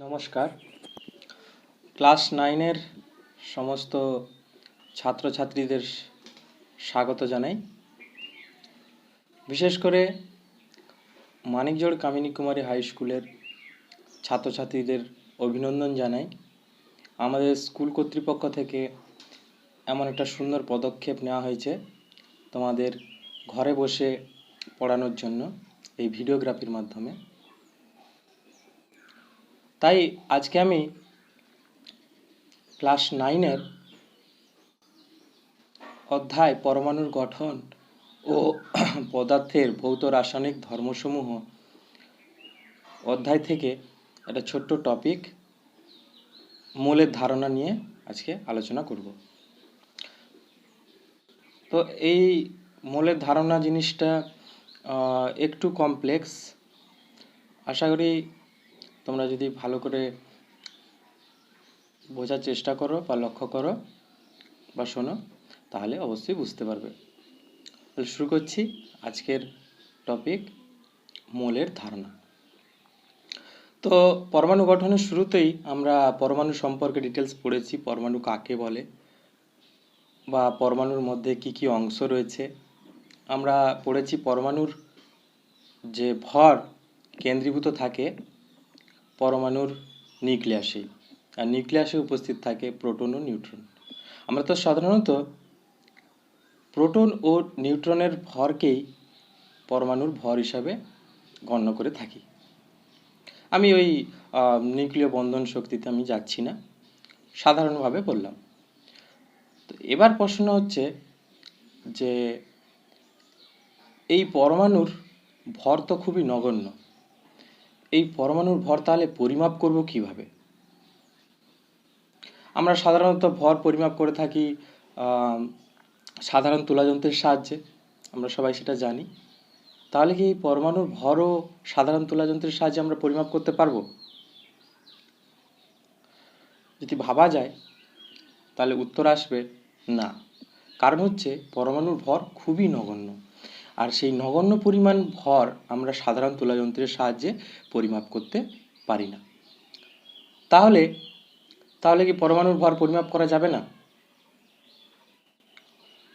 নমস্কার। ক্লাস 9-এর সমস্ত ছাত্রছাত্রীদের স্বাগত জানাই। বিশেষ করে মানিকজোড় কামিনী কুমারী হাই স্কুলের ছাত্রছাত্রীদের অভিনন্দন জানাই। আমাদের স্কুল কর্তৃপক্ষ থেকে এমন একটা সুন্দর পদক্ষেপ নেওয়া হয়েছে তোমাদের ঘরে বসে পড়ানোর জন্য এই ভিডিওগ্রাফির মাধ্যমে। তাই আজকে আমি ক্লাস 9-এর অধ্যায় পরমাণুর গঠন ও পদার্থের ভৌত রাসায়নিক ধর্মসমূহ অধ্যায় থেকে একটা ছোট্ট টপিক মোলের ধারণা নিয়ে আজকে আলোচনা করব। তো এই মোলের ধারণা জিনিসটা একটু কমপ্লেক্স। আশা করি তোমরা যদি ভালো করে বোঝার চেষ্টা করো বা লক্ষ্য করো বা শোনো তাহলে অবশ্যই বুঝতে পারবে। শুরু করছি আজকের টপিক মোলের ধারণা। তো পরমাণু গঠনের শুরুতেই আমরা পরমাণু সম্পর্কে ডিটেলস পড়েছি। পরমাণু কাকে বলে বা পরমাণুর মধ্যে কি কি অংশ রয়েছে আমরা পড়েছি। পরমাণুর যে ভর কেন্দ্রীভূত থাকে পরমাণুর নিউক্লিয়াসে, আর নিউক্লিয়াসে উপস্থিত থাকে প্রোটন ও নিউট্রন। আমরা তো সাধারণত প্রোটন ও নিউট্রনের ভরকেই পরমাণুর ভর হিসাবে গণ্য করে থাকি। আমি ওই নিউক্লিয় বন্ধন শক্তিতে আমি যাচ্ছি না, সাধারণভাবে বললাম। তো এবার প্রশ্ন হচ্ছে যে এই পরমাণুর ভর তো খুবই নগণ্য, এই পরমাণুর ভর তাহলে পরিমাপ করব কিভাবে? আমরা সাধারণত ভর পরিমাপ করে থাকি সাধারণ তুলাযন্ত্রের সাহায্যে, আমরা সবাই সেটা জানি। তাহলে কি এই পরমাণুর ভরও সাধারণ তুলাযন্ত্রের সাহায্যে আমরা পরিমাপ করতে পারবো? যদি ভাবা যায় তাহলে উত্তর আসবে না। কারণ হচ্ছে পরমাণুর ভর খুবই নগণ্য, আর সেই নগণ্য পরিমাণ ভর আমরা সাধারণ তুলাযন্ত্রের সাহায্যে পরিমাপ করতে পারি না। তাহলে তাহলে কি পরমাণুর ভর পরিমাপ করা যাবে না?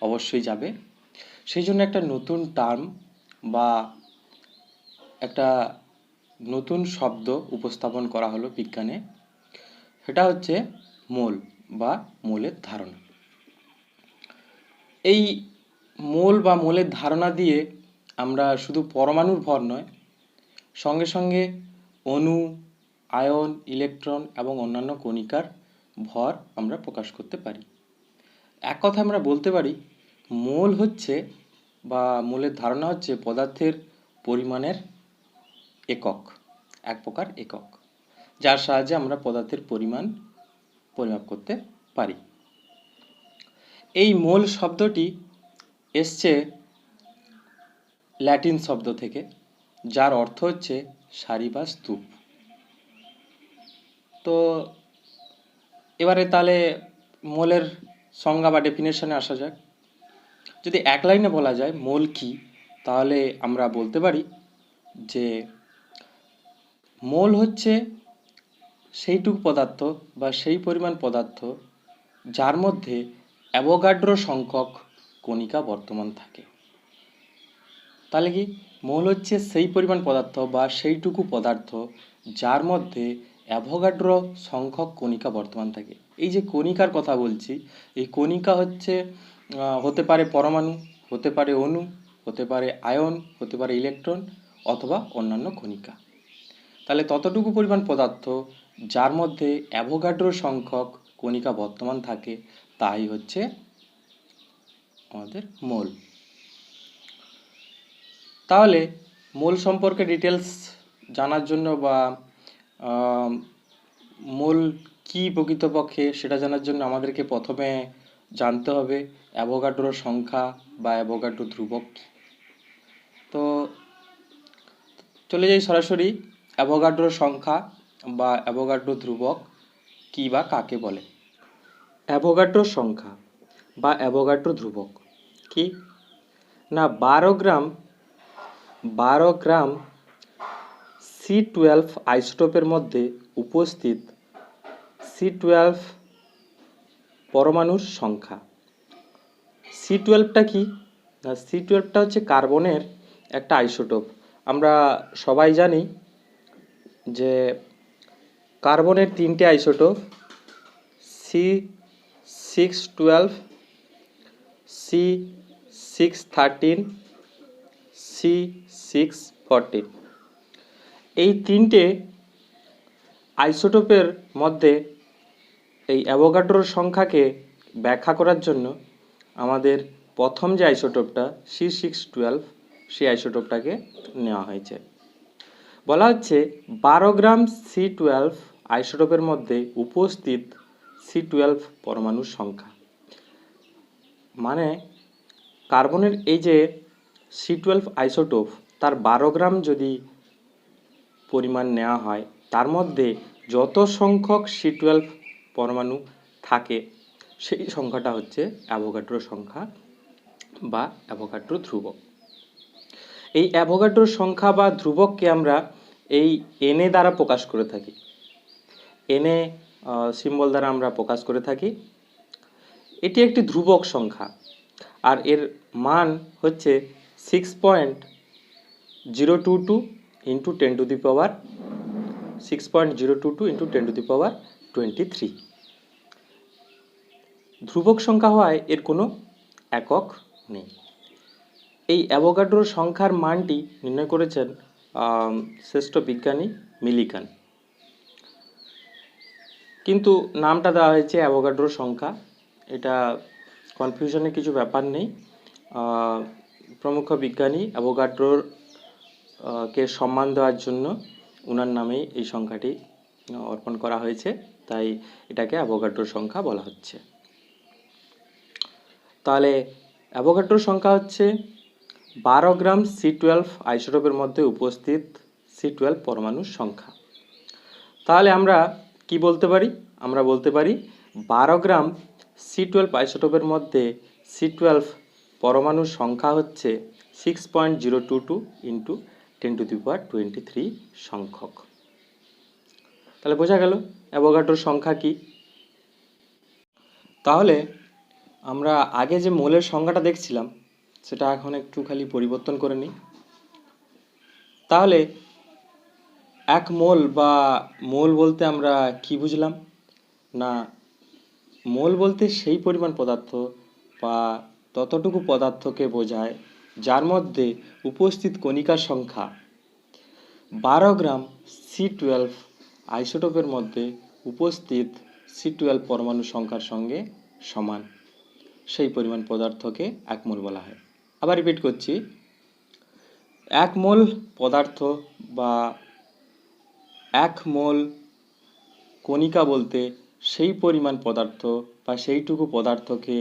অবশ্যই যাবে। সেই জন্য একটা নতুন টার্ম বা একটা নতুন শব্দ উপস্থাপন করা হলো বিজ্ঞানে, সেটা হচ্ছে মোল বা মোলের ধারণা। এই মোল বা মোলের ধারণা দিয়ে আমরা শুধু পরমাণুর ভর নয়, সঙ্গে সঙ্গে অণু, আয়ন, ইলেকট্রন এবং অন্যান্য কণিকার ভর আমরা প্রকাশ করতে পারি। এক কথা আমরা বলতে পারি মোল হচ্ছে বা মোলের ধারণা হচ্ছে পদার্থের পরিমাণের একক, এক প্রকার একক, যার সাহায্যে আমরা পদার্থের পরিমাণ পরিমাপ করতে পারি। এই মোল শব্দটি এসছে ল্যাটিন শব্দ থেকে, যার অর্থ হচ্ছে সারি বা স্তূপ। তো এবারে তাহলে মোলের সংজ্ঞা বা ডেফিনেশনে আসা যাক। যদি এক লাইনে বলা যায় মোল কি, তাহলে আমরা বলতে পারি যে মোল হচ্ছে সেইটুকু পদার্থ বা সেই পরিমাণ পদার্থ যার মধ্যে অ্যাভোগাড্রো সংখ্যক কণিকা বর্তমান থাকে। তাহলে কি মোল হচ্ছে সেই পরিমাণ পদার্থ বা সেইটুকু পদার্থ যার মধ্যে অ্যাভোগাড্রো সংখ্যক কণিকা বর্তমান থাকে। এই যে কণিকার কথা বলছি, এই কণিকা হচ্ছে হতে পারে পরমাণু, হতে পারে অণু, হতে পারে আয়ন, হতে পারে ইলেকট্রন অথবা অন্যান্য কণিকা। তাহলে ততটুকু পরিমাণ পদার্থ যার মধ্যে অ্যাভোগাড্রো সংখ্যক কণিকা বর্তমান থাকে তাই হচ্ছে আমাদের মোল। তাহলে মোল সম্পর্কে ডিটেলস জানার জন্য বা মোল কি প্রকৃতপক্ষে সেটা জানার জন্য আমাদেরকে প্রথমে জানতে হবে অ্যাভোগাড্রো সংখ্যা বা অ্যাভোগাড্রো ধ্রুবক। তো চলে যাই সরাসরি অ্যাভোগাড্রো সংখ্যা বা অ্যাভোগাড্রো ধ্রুবক কি বা কাকে বলে। অ্যাভোগাড্রো সংখ্যা বা অ্যাভোগাড্রো ধ্রুবক কি না, 12 গ্রাম C12 আইসোটোপের মধ্যে উপস্থিত C12 পরমাণুর সংখ্যা। C12টা কি না, C12টা হচ্ছে কার্বনের একটা আইসোটোপ। আমরা সবাই জানি যে কার্বনের তিনটে আইসোটোপ, C612, C613, C614। এই তিনটে আইসোটোপের মধ্যে এই অ্যাভোগাড্রোর সংখ্যাকে ব্যাখ্যা করার জন্য আমাদের প্রথম যে আইসোটোপটা C612, সেই আইসোটোপটাকে নেওয়া হয়েছে। বলা হচ্ছে 12 গ্রাম C12 আইসোটোপের মধ্যে উপস্থিত C12 পরমাণুর সংখ্যা। মানে কার্বনের এই যে C12 আইসোটোপ, তার 12 গ্রাম যদি পরিমাণ নেওয়া হয়, তার মধ্যে যত সংখ্যক C12 পরমাণু থাকে সেই সংখ্যাটা হচ্ছে অ্যাভোগাড্রো সংখ্যা বা অ্যাভোগাড্রো ধ্রুবক। এই অ্যাভোগাড্রোর সংখ্যা বা ধ্রুবককে আমরা এই এনএ দ্বারা প্রকাশ করে থাকি। এনএ সিম্বল দ্বারা আমরা প্রকাশ করে থাকি। এটি একটি ধ্রুবক সংখ্যা আর এর মান হচ্ছে 6.022 into 10 to the power 6.022 into 10 to the power 23। ধ্রুবক সংখ্যা হওয়ায় এর কোনো একক নেই। এই অ্যাভোগাড্রোর সংখ্যার মানটি নির্ণয় করেছেন শ্রেষ্ঠ বিজ্ঞানী মিলিকান, কিন্তু নামটা দেওয়া হয়েছে অ্যাভোগাড্রোর সংখ্যা। এটা কনফিউশনের কিছু ব্যাপার নেই। প্রমুখ বিজ্ঞানী অ্যাভোগাড্রোর কে সম্মান দেওয়ার জন্য ওনার নামেই এই সংখ্যাটি অর্পণ করা হয়েছে, তাই এটাকে অ্যাভোগাড্রোর সংখ্যা বলা হচ্ছে। তাহলে অ্যাভোগাড্রোর সংখ্যা হচ্ছে 12 গ্রাম C12 আইসোটোপের মধ্যে উপস্থিত C12 পরমাণুর সংখ্যা। তাহলে আমরা কি বলতে পারি? আমরা বলতে পারি 12 গ্রাম C12 আইসোটোপের মধ্যে C12 পরমাণুর সংখ্যা হচ্ছে 6.022 ইন্টু 10 টু দি পাওয়ার 23 সংখ্যক। তাহলে বোঝা গেল অ্যাভোগাড্রোর সংখ্যা কি। তাহলে আমরা আগে যে মোলের সংখ্যাটা দেখছিলাম সেটা এখন একটু খালি পরিবর্তন করে নিই। তাহলে এক মোল বা মোল বলতে আমরা কি বুঝলাম না, মোল বলতে সেই পরিমাণ পদার্থ বা ততটুকু পদার্থকে বোঝায় যার মধ্যে উপস্থিত কণিকার সংখ্যা 12 গ্রাম C12 আইসোটোপের মধ্যে উপস্থিত C12 পরমাণু সংখ্যার সঙ্গে সমান। সেই পরিমাণ পদার্থকে এক মোল বলা হয়। আবার রিপিট করছি, এক মোল পদার্থ বা এক মোল কণিকা বলতে সেই পরিমাণ পদার্থ বা সেইটুকু পদার্থকে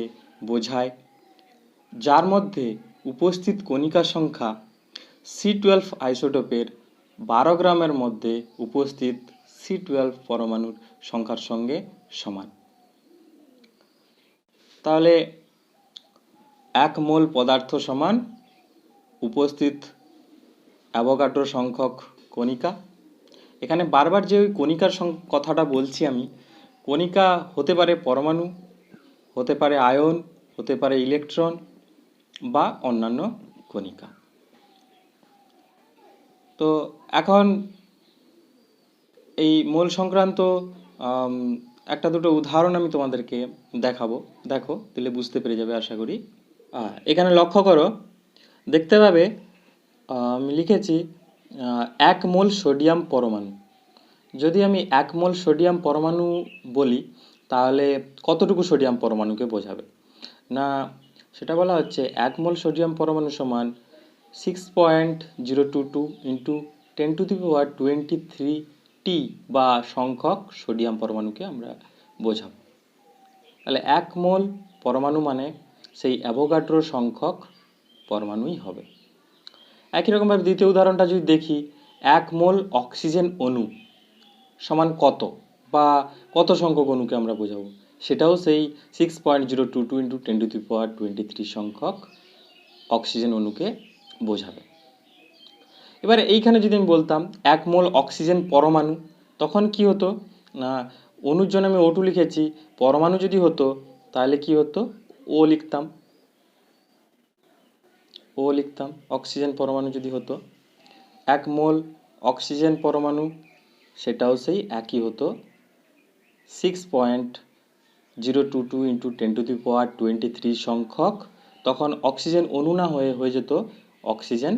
বোঝায় যার মধ্যে উপস্থিত কণিকার সংখ্যা C12 আইসোটোপের 12 গ্রামের মধ্যে উপস্থিত C12 পরমাণুর সংখ্যার সঙ্গে সমান। তাহলে এক মোল পদার্থ সমান উপস্থিত অ্যাভোগাড্রো সংখ্যক কণিকা। এখানে বারবার যে ওই কণিকার কথাটা বলছি আমি, কণিকা হতে পারে পরমাণু, হতে পারে আয়ন, হতে পারে ইলেকট্রন বা অন্যান্য কণিকা। তো এখন এই মোল সংক্রান্ত একটা দুটো উদাহরণ আমি তোমাদেরকে দেখাবো, দেখো তাহলে বুঝতে পেরে যাবে আশা করি। এখানে লক্ষ্য করো, দেখতে পাবে আমি লিখেছি 1 মোল সোডিয়াম পরমাণু। যদি আমি 1 মোল সোডিয়াম পরমাণু বলি তাহলে কতটুকু সোডিয়াম পরমাণুকে বোঝাবে না, সেটা বলা হচ্ছে 1 মোল সোডিয়াম পরমাণু সমান 6.022 ইন্টু 10 টু দি পাওয়ার 23 টি বা সংখ্যক সোডিয়াম পরমাণুকে আমরা বোঝাবো। তাহলে 1 মোল পরমাণু মানে সেই অ্যাভোগাড্রো সংখ্যক পরমাণুই হবে। একই রকমভাবে দ্বিতীয় উদাহরণটা যদি দেখি, 1 মোল অক্সিজেন অণু সমান কত বা কত সংখ্যক অণুকে আমরা বোঝাবো, সেটাও সেই 6.022 ইন্টু 10 টু দি পাওয়ার 23 সংখ্যক অক্সিজেন অণুকে বোঝাবে। এবারে এইখানে যদি আমি বলতাম 1 মোল অক্সিজেন পরমাণু, তখন কি হতো না, অণুর জন্য আমি O2 লিখেছি, পরমাণু যদি হতো তাহলে কি হতো, ও লিখতাম, অক্সিজেন পরমাণু যদি হতো 1 মোল অক্সিজেন পরমাণু, সেটাও সেই একই হতো 6.022 ইন্টু 10⁻23 সংখ্যক, তখন অক্সিজেন অণু না হয়ে যেত অক্সিজেন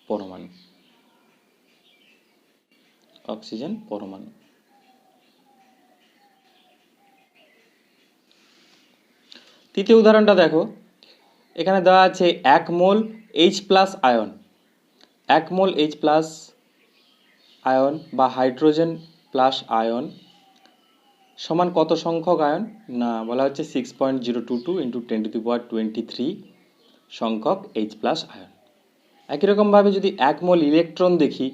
পরমাণু। তৃতীয় উদাহরণটা দেখো, এখানে দেওয়া আছে 1 মোল H+ আয়ন, 1 মোল H+ আয়ন বা হাইড্রোজেন প্লাস আয়ন সমান কত সংখ্যক আয়ন, না বলা হচ্ছে 6.022 ইন্টু 10⁻23 সংখ্যক H+ আয়ন। একই রকমভাবে যদি 1 মোল ইলেকট্রন দেখি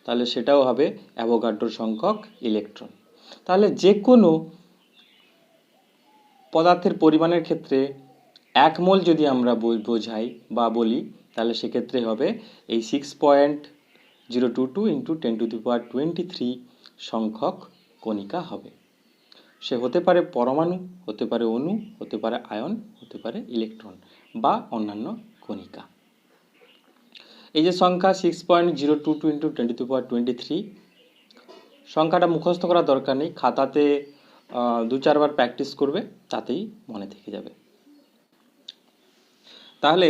তাহলে সেটাও হবে অ্যাভোগাড্রো সংখ্যক ইলেকট্রন। তাহলে যে কোনো পদার্থের পরিমাণের ক্ষেত্রে 1 মোল যদি আমরা বোঝাই বা বলি, তাহলে সেক্ষেত্রে হবে এই 6.022 ইন্টু 10⁻23 সংখ্যক কণিকা হবে। সে হতে পারে পরমাণু, হতে পারে অণু, হতে পারে আয়ন, হতে পারে ইলেকট্রন বা অন্যান্য কণিকা। এই যে সংখ্যা 6.022 ইন্টু 10⁻23 সংখ্যাটা মুখস্থ করার দরকার নেই, খাতাতে 2-4 বার প্র্যাকটিস করবে, তাতেই মনে থেকে যাবে। তাহলে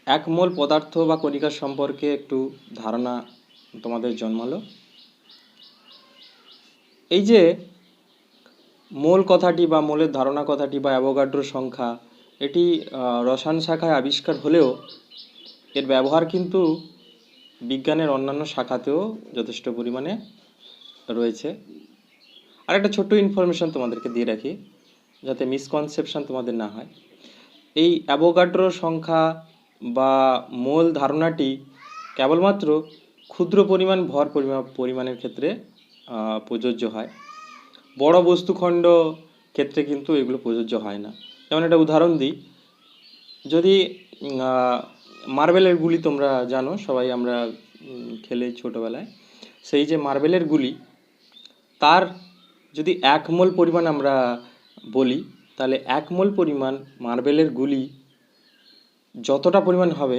1 মোল পদার্থ বা কণিকার সম্পর্কে একটু ধারণা তোমাদের জন্মালো। এই যে মোল কথাটি বা মোলের ধারণা কথাটি বা অ্যাভোগাড্রো সংখ্যা, এটি রসায়ন শাখায় আবিষ্কার হলেও এর ব্যবহার কিন্তু বিজ্ঞানের অন্যান্য শাখাতেও যথেষ্ট পরিমাণে রয়েছে। আর একটা ছোট্ট ইনফরমেশন তোমাদেরকে দিয়ে রাখি, যাতে মিসকনসেপশন তোমাদের না হয়। এই অ্যাভোগাড্রো সংখ্যা বা মোল ধারণাটি কেবলমাত্র ক্ষুদ্র পরিমাণ ভর পরিমাণের ক্ষেত্রে প্রযোজ্য হয়। বড় বস্তুখণ্ড ক্ষেত্রে কিন্তু এগুলো প্রযোজ্য হয় না। যেমন একটা উদাহরণ দিই, যদি মার্বেলের গুলি তোমরা জানো, সবাই আমরা খেলে ছোটোবেলায়, সেই যে মার্বেলের গুলি, তার যদি 1 মোল পরিমাণ আমরা বলি, তাহলে 1 মোল পরিমাণ মার্বেলের গুলি যতটা পরিমাণ হবে,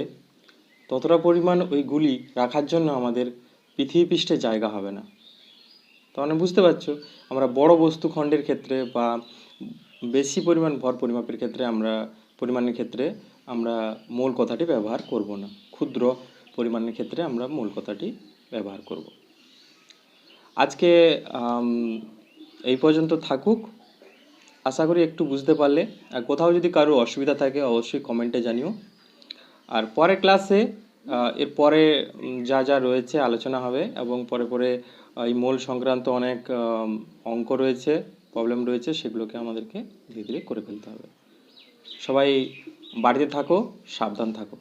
ততটা পরিমাণ ওই গুলি রাখার জন্য আমাদের পৃথিবী পৃষ্ঠে জায়গা হবে না। তো মানে বুঝতে পারছো, আমরা বড় বস্তুখণ্ডের ক্ষেত্রে বা বেশি পরিমাণ ভর পরিমাপের ক্ষেত্রে পরিমাণের ক্ষেত্রে আমরা মোল কথাটি ব্যবহার করব না, ক্ষুদ্র পরিমাণের ক্ষেত্রে আমরা মোল কথাটি ব্যবহার করব। আজকে এই পর্যন্ত থাকুক, আশা করি একটু বুঝতে পারলে। আর কোথাও যদি কারো অসুবিধা থাকে অবশ্যই কমেন্টে জানিও। আর পরের ক্লাসে এর পরে যা যা রয়েছে আলোচনা হবে, এবং পরে এই মোল সংক্রান্ত অনেক অঙ্ক রয়েছে, প্রবলেম রয়েছে, সেগুলোকে আমাদেরকে ধীরে ধীরে করে ফেলতে হবে। সবাই বাড়িতে থাকো, সাবধান থাকো।